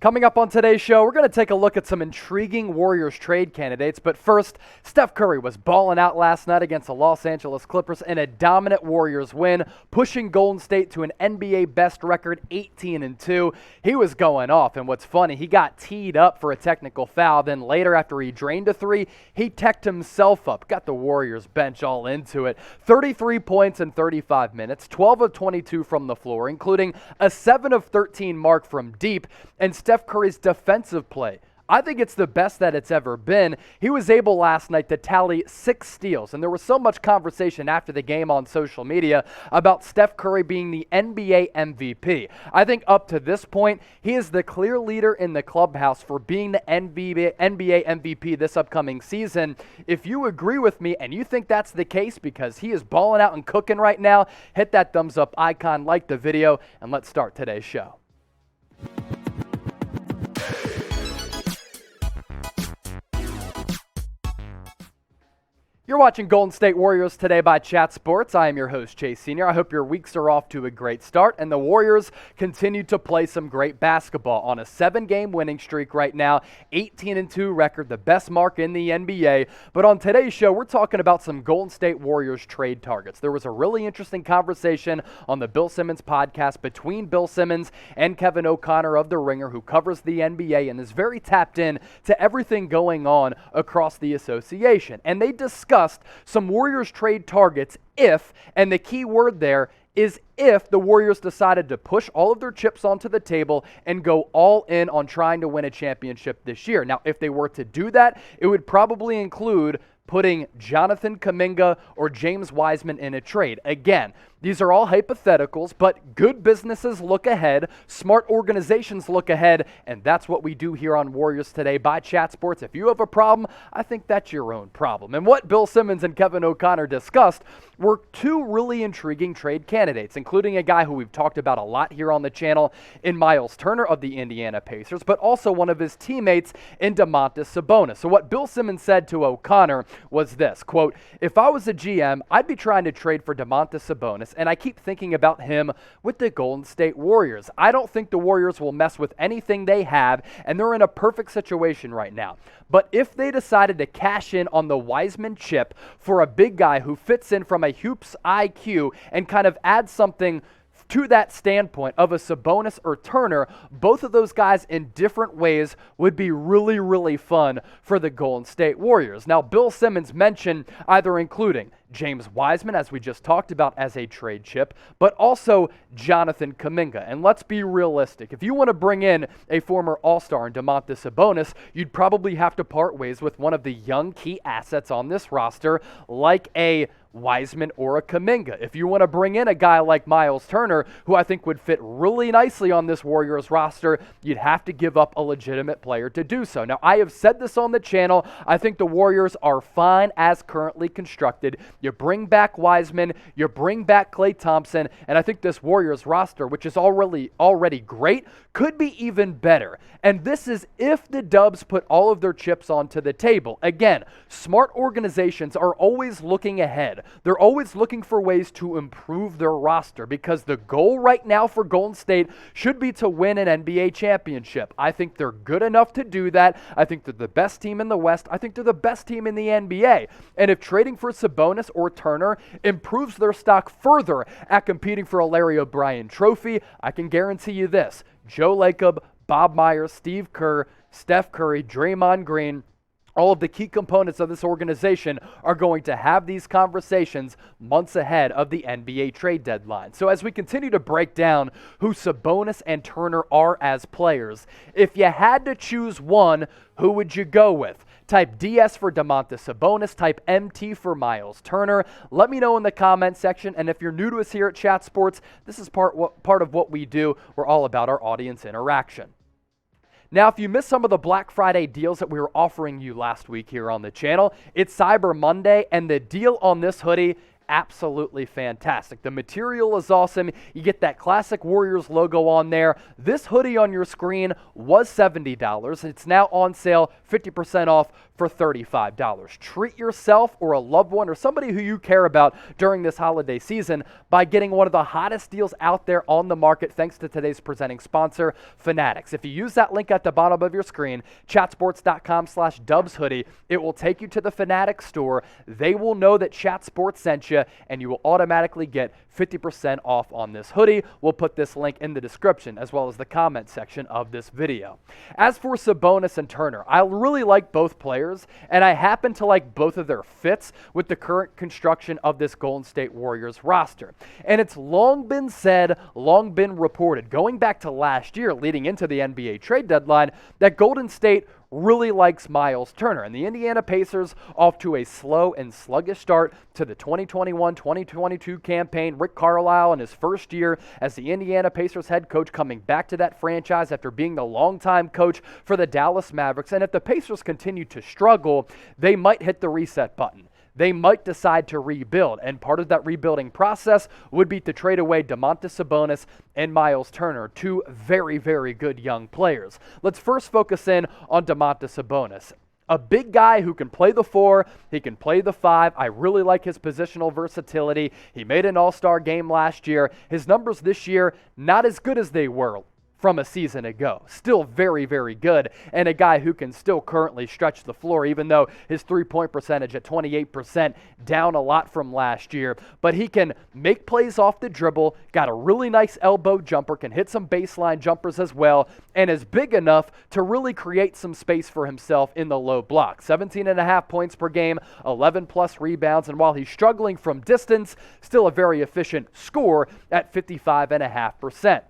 Coming up on today's show, we're going to take a look at some intriguing Warriors trade candidates. But first, Steph Curry was balling out last night against the Los Angeles Clippers in a dominant Warriors win, pushing Golden State to an NBA best record 18-2. He was going off, and what's funny, he got teed up for a technical foul. Then later, after he drained a three, he teched himself up, got the Warriors bench all into it. 33 points in 35 minutes, 12 of 22 from the floor, including a 7 of 13 mark from deep, and Steph Curry's defensive play, I think it's the best that it's ever been. He was able last night to tally 6 steals, and there was so much conversation after the game on social media about Steph Curry being the NBA MVP. I think up to this point, he is the clear leader in the clubhouse for being the NBA MVP this upcoming season. If you agree with me and you think that's the case because he is balling out and cooking right now, hit that thumbs up icon, like the video, and let's start today's show. You're watching Golden State Warriors Today by Chat Sports. I am your host, Chase Sr. I hope your weeks are off to a great start, and the Warriors continue to play some great basketball on a 7-game winning streak right now, 18-2 record, the best mark in the NBA. But on today's show, we're talking about some Golden State Warriors trade targets. There was a really interesting conversation on the Bill Simmons Podcast between Bill Simmons and Kevin O'Connor of The Ringer, who covers the NBA and is very tapped in to everything going on across the association. And they discussed some Warriors trade targets if, and the key word there is if, the Warriors decided to push all of their chips onto the table and go all in on trying to win a championship this year. Now, if they were to do that, it would probably include putting Jonathan Kuminga or James Wiseman in a trade. Again, these are all hypotheticals, but good businesses look ahead, smart organizations look ahead, and that's what we do here on Warriors Today by Chat Sports. If you have a problem, I think that's your own problem. And what Bill Simmons and Kevin O'Connor discussed were 2 really intriguing trade candidates, including a guy who we've talked about a lot here on the channel in Myles Turner of the Indiana Pacers, but also one of his teammates in Domantas Sabonis. So what Bill Simmons said to O'Connor was this, quote, "If I was a GM, I'd be trying to trade for Domantas Sabonis, and I keep thinking about him with the Golden State Warriors. I don't think the Warriors will mess with anything they have, and they're in a perfect situation right now. But if they decided to cash in on the Wiseman chip for a big guy who fits in from a hoops IQ and kind of adds something to that standpoint of a Sabonis or Turner, both of those guys in different ways would be really, really fun for the Golden State Warriors." Now, Bill Simmons mentioned either including James Wiseman, as we just talked about, as a trade chip, but also Jonathan Kuminga. And let's be realistic. If you want to bring in a former All-Star in Domantas Sabonis, you'd probably have to part ways with one of the young key assets on this roster, like a Wiseman or a Kuminga. If you want to bring in a guy like Myles Turner, who I think would fit really nicely on this Warriors roster, you'd have to give up a legitimate player to do so. Now, I have said this on the channel. I think the Warriors are fine as currently constructed. You bring back Wiseman, you bring back Klay Thompson, and I think this Warriors roster, which is already great, could be even better. And this is if the Dubs put all of their chips onto the table. Again, smart organizations are always looking ahead. They're always looking for ways to improve their roster because the goal right now for Golden State should be to win an NBA championship. I think they're good enough to do that. I think they're the best team in the West. I think they're the best team in the NBA. And if trading for Sabonis or Turner improves their stock further at competing for a Larry O'Brien trophy, I can guarantee you this: Joe Lacob, Bob Myers, Steve Kerr, Steph Curry, Draymond Green, all of the key components of this organization are going to have these conversations months ahead of the NBA trade deadline. So as we continue to break down who Sabonis and Turner are as players, if you had to choose one, who would you go with? Type DS for Domantas Sabonis, type MT for Myles Turner. Let me know in the comment section, and if you're new to us here at Chat Sports, this is part of what we do. We're all about our audience interaction. Now, if you missed some of the Black Friday deals that we were offering you last week here on the channel, it's Cyber Monday, and the deal on this hoodie absolutely fantastic. The material is awesome. You get that classic Warriors logo on there. This hoodie on your screen was $70. It's now on sale, 50% off for $35. Treat yourself or a loved one or somebody who you care about during this holiday season by getting one of the hottest deals out there on the market thanks to today's presenting sponsor, Fanatics. If you use that link at the bottom of your screen, chatsports.com/Dubs hoodie, it will take you to the Fanatics store. They will know that Chat Sports sent you, and you will automatically get 50% off on this hoodie. We'll put this link in the description as well as the comment section of this video. As for Sabonis and Turner, I really like both players, and I happen to like both of their fits with the current construction of this Golden State Warriors roster. And it's long been said, long been reported, going back to last year leading into the NBA trade deadline, that Golden State really likes Myles Turner. And the Indiana Pacers, off to a slow and sluggish start to the 2021-2022 campaign. Rick Carlisle in his first year as the Indiana Pacers head coach, coming back to that franchise after being the longtime coach for the Dallas Mavericks. And if the Pacers continue to struggle, they might hit the reset button. They might decide to rebuild, and part of that rebuilding process would be to trade away Domantas Sabonis and Myles Turner, two very, very good young players. Let's first focus in on Domantas Sabonis. A big guy who can play the 4, he can play the 5. I really like his positional versatility. He made an all-star game last year. His numbers this year, not as good as they were from a season ago. Still very, very good, and a guy who can still currently stretch the floor, even though his three-point percentage at 28% down a lot from last year. But he can make plays off the dribble, got a really nice elbow jumper, can hit some baseline jumpers as well, and is big enough to really create some space for himself in the low block. 17.5 points per game, 11-plus rebounds, and while he's struggling from distance, still a very efficient score at 55.5%.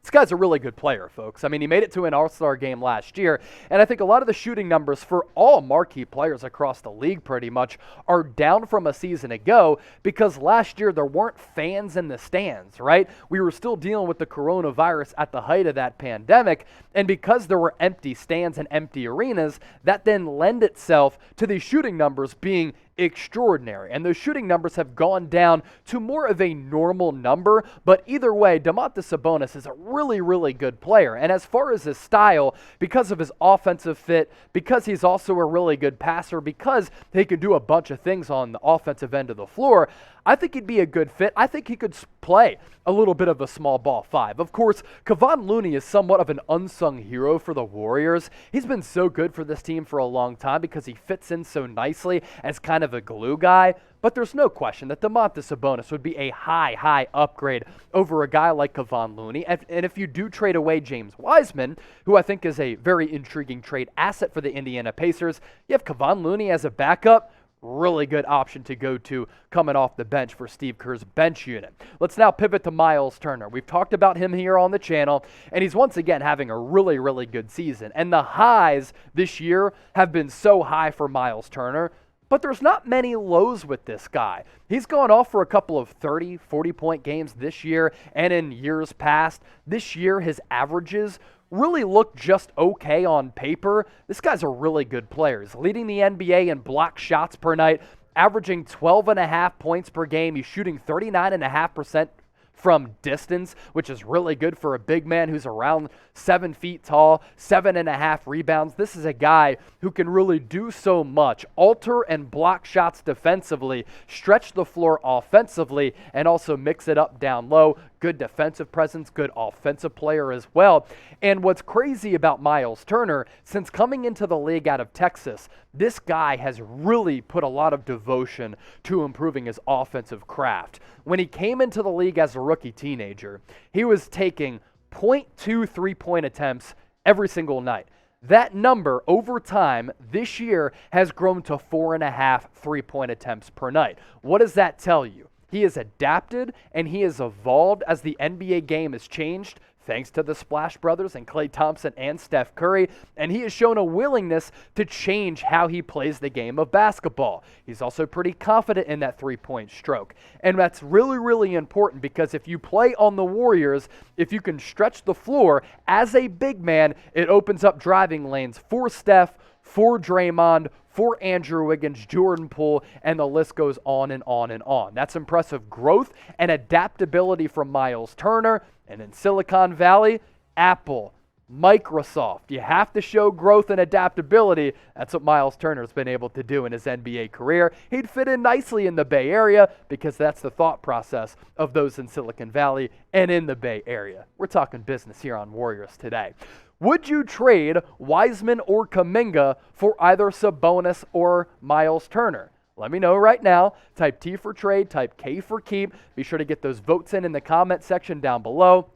This guy's a really good player, folks. I mean, he made it to an all-star game last year, and I think a lot of the shooting numbers for all marquee players across the league pretty much are down from a season ago because last year there weren't fans in the stands, right? We were still dealing with the coronavirus at the height of that pandemic, and because there were empty stands and empty arenas, that then lend itself to these shooting numbers being extraordinary. And those shooting numbers have gone down to more of a normal number. But either way, Domantas Sabonis is a really, really good player. And as far as his style, because of his offensive fit, because he's also a really good passer, because he can do a bunch of things on the offensive end of the floor, I think he'd be a good fit. I think he could play a little bit of a small ball 5. Of course, Kevon Looney is somewhat of an unsung hero for the Warriors. He's been so good for this team for a long time because he fits in so nicely as kind of a glue guy. But there's no question that Domantas Sabonis would be a high upgrade over a guy like Kevon Looney. And if you do trade away James Wiseman, who I think is a very intriguing trade asset for the Indiana Pacers, you have Kevon Looney as a backup. Really good option to go to coming off the bench for Steve Kerr's bench unit. Let's now pivot to Myles Turner. We've talked about him here on the channel, and he's once again having a really, really good season. And the highs this year have been so high for Myles Turner, but there's not many lows with this guy. He's gone off for a couple of 30, 40-point games this year and in years past. This year, his averages really look just okay on paper. This guy's a really good player. He's leading the NBA in block shots per night, averaging 12.5 points per game. He's shooting 39.5% from distance, which is really good for a big man who's around 7 feet tall, 7.5 rebounds. This is a guy who can really do so much, alter and block shots defensively, stretch the floor offensively, and also mix it up down low. Good defensive presence, good offensive player as well. And what's crazy about Myles Turner, since coming into the league out of Texas, this guy has really put a lot of devotion to improving his offensive craft. When he came into the league as a rookie teenager, he was taking 0.2 3-point attempts every single night. That number over time this year has grown to 4.5 3-point attempts per night. What does that tell you? He has adapted and he has evolved as the NBA game has changed, thanks to the Splash Brothers and Klay Thompson and Steph Curry, and he has shown a willingness to change how he plays the game of basketball. He's also pretty confident in that three-point stroke, and that's really, really important because if you play on the Warriors, if you can stretch the floor as a big man, it opens up driving lanes for Steph, for Draymond, for Andrew Wiggins, Jordan Poole, and the list goes on and on and on. That's impressive growth and adaptability from Myles Turner. And in Silicon Valley, Apple, Microsoft. You have to show growth and adaptability. That's what Myles Turner's been able to do in his NBA career. He'd fit in nicely in the Bay Area because that's the thought process of those in Silicon Valley and in the Bay Area. We're talking business here on Warriors Today. Would you trade Wiseman or Kuminga for either Sabonis or Myles Turner? Let me know right now. Type T for trade, type K for keep. Be sure to get those votes in the comment section down below.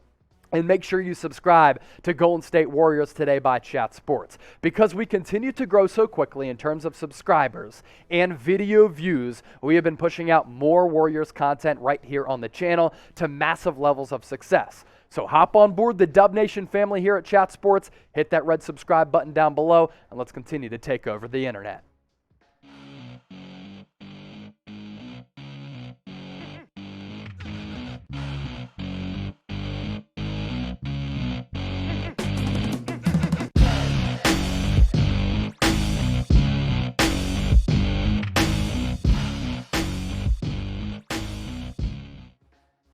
And make sure you subscribe to Golden State Warriors Today by Chat Sports. Because we continue to grow so quickly in terms of subscribers and video views, we have been pushing out more Warriors content right here on the channel to massive levels of success. So hop on board the Dub Nation family here at Chat Sports, hit that red subscribe button down below, and let's continue to take over the internet.